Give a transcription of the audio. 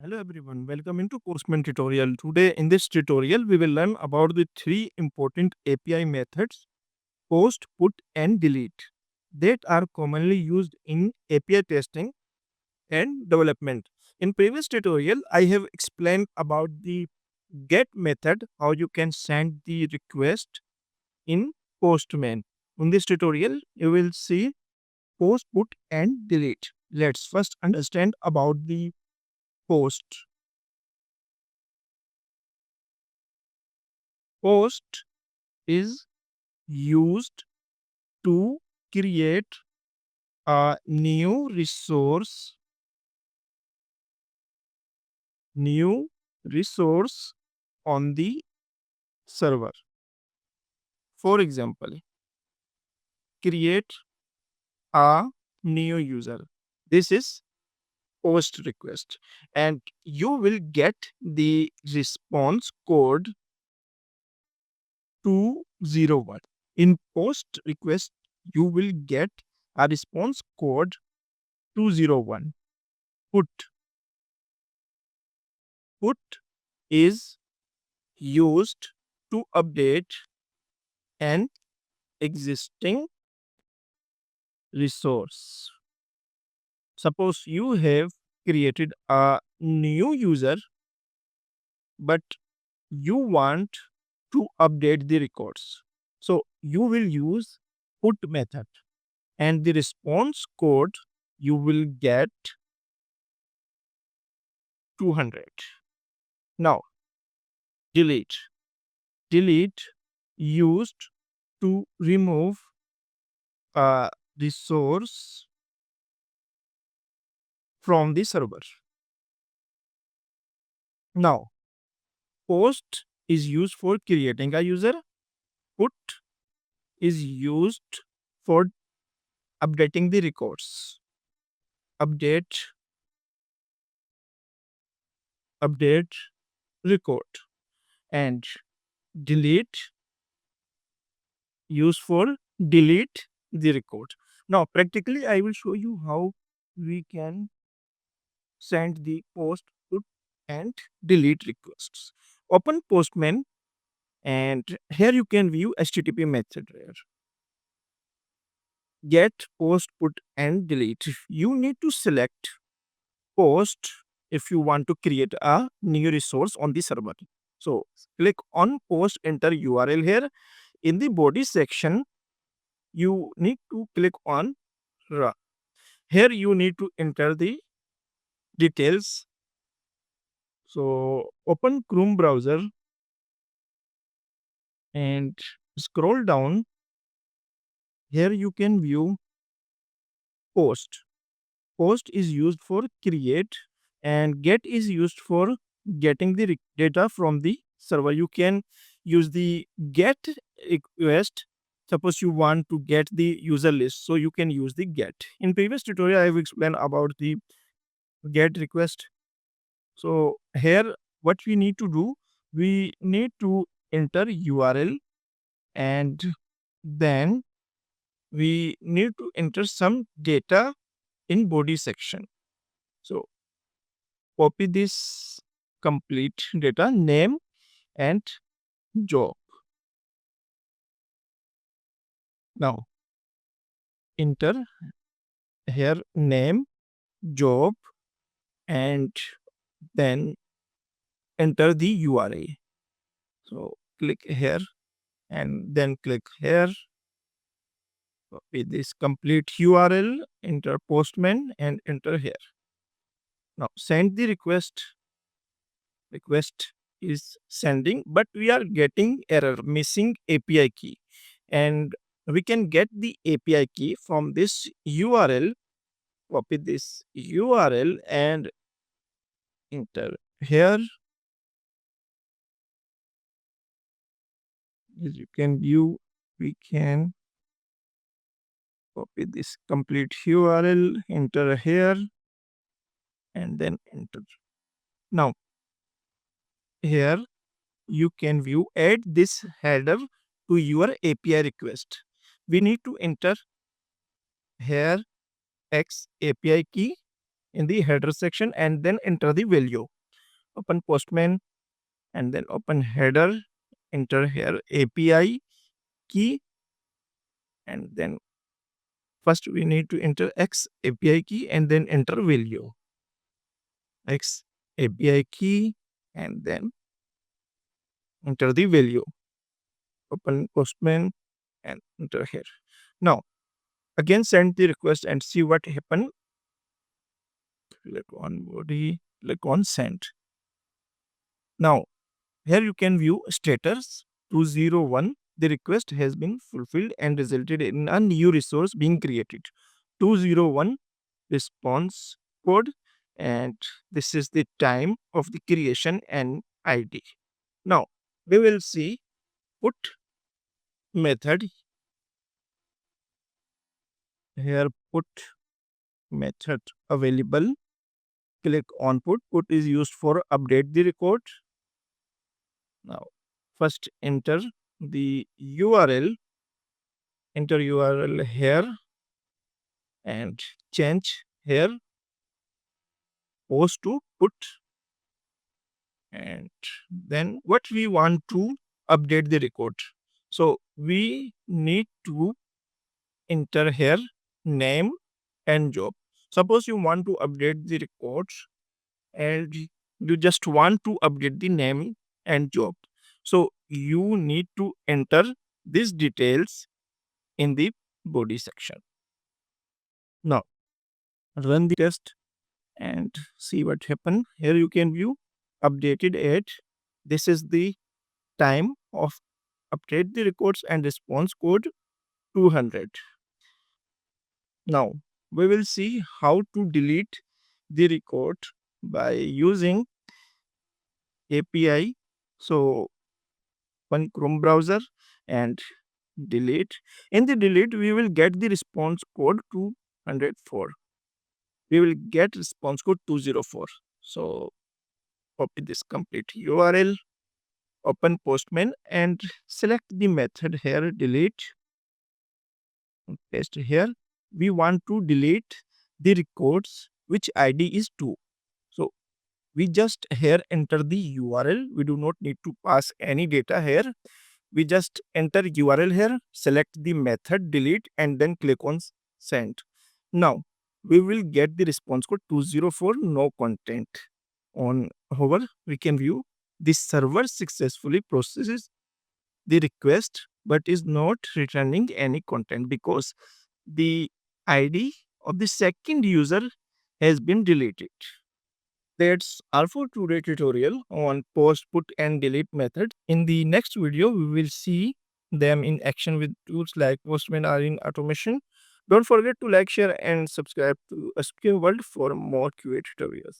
Hello everyone, welcome into Postman tutorial. Today in this tutorial we will learn about the three important API methods: post, put and delete that are commonly used in API testing and development. In previous tutorial I have explained about the get method, how you can send the request in Postman. In this tutorial you will see post, put and delete. Let's first understand about the post. Post is used to create a new resource on the server. For example, create a new user. This is post request, and you will get the response code 201. In post request, you will get a response code 201. Put is used to update an existing resource. Suppose you have created a new user, but you want to update the records. So you will use put method, and the response code you will get 200. Now delete. Delete used to remove a resource from the server. Now, post is used for creating a user. Put is used for updating the records. Update record. And delete used for delete the record. Now, practically, I will show you how we can send the post, put, and delete requests. Open Postman, and here you can view HTTP method here. Get, post, put, and delete. You need to select post if you want to create a new resource on the server. So click on post, enter URL here. In the body section, you need to click on run. Here you need to enter the details. So open Chrome browser and scroll down. Here you can view post. Post is used for create, and get is used for getting the data from the server. You can use the get request. Suppose you want to get the user list, so you can use the get. In previous tutorial I have explained about the get request. So here what we need to do, we need to enter URL, and then we need to enter some data in body section. So copy this complete data, name and job. Now enter here name, job, and then enter the URL. So click here and then click here. Copy this complete URL, enter Postman and enter here. Now send the request. Request is sending, but we are getting error, missing API key. And we can get the API key from this URL. Copy this URL and enter here. As you can view, we can copy this complete URL, enter here, and then enter. Now, here you can view, add this header to your API request. We need to enter here X API key in the header section and then enter the value. Open Postman and then open header, enter here API key, and then first we need to enter X API key and then enter value. X API key and then enter the value. Open Postman and enter here. Now again send the request and see what happened. Click on body, click on send. Now here you can view status 201. The request has been fulfilled and resulted in a new resource being created. 201 response code, and this is the time of the creation and ID. Now we will see put method. Here put method available. Click on put. Put is used for update the record. Now first enter the URL. Enter URL here and change here post to put, and then what we want to update the record. So we need to enter here name and job. Suppose you want to update the records and you just want to update the name and job. So you need to enter these details in the body section. Now run the test and see what happened. Here you can view updated at. This is the time of update the records and response code 200. Now we will see how to delete the record by using API. So open Chrome browser and delete. In the delete we will get the response code 204. We will get response code 204. So copy this complete URL, open Postman and select the method here delete, paste here. We want to delete the records which ID is 2. So we just here enter the URL. We do not need to pass any data here. We just enter URL here, select the method delete and then click on send. Now we will get the response code 204, no content. On hover, we can view the server successfully processes the request but is not returning any content because the ID of the second user has been deleted. That's all for today's tutorial on post, put and delete methods. In the next video, we will see them in action with tools like Postman or in automation. Don't forget to like, share and subscribe to SQL World for more QA tutorials.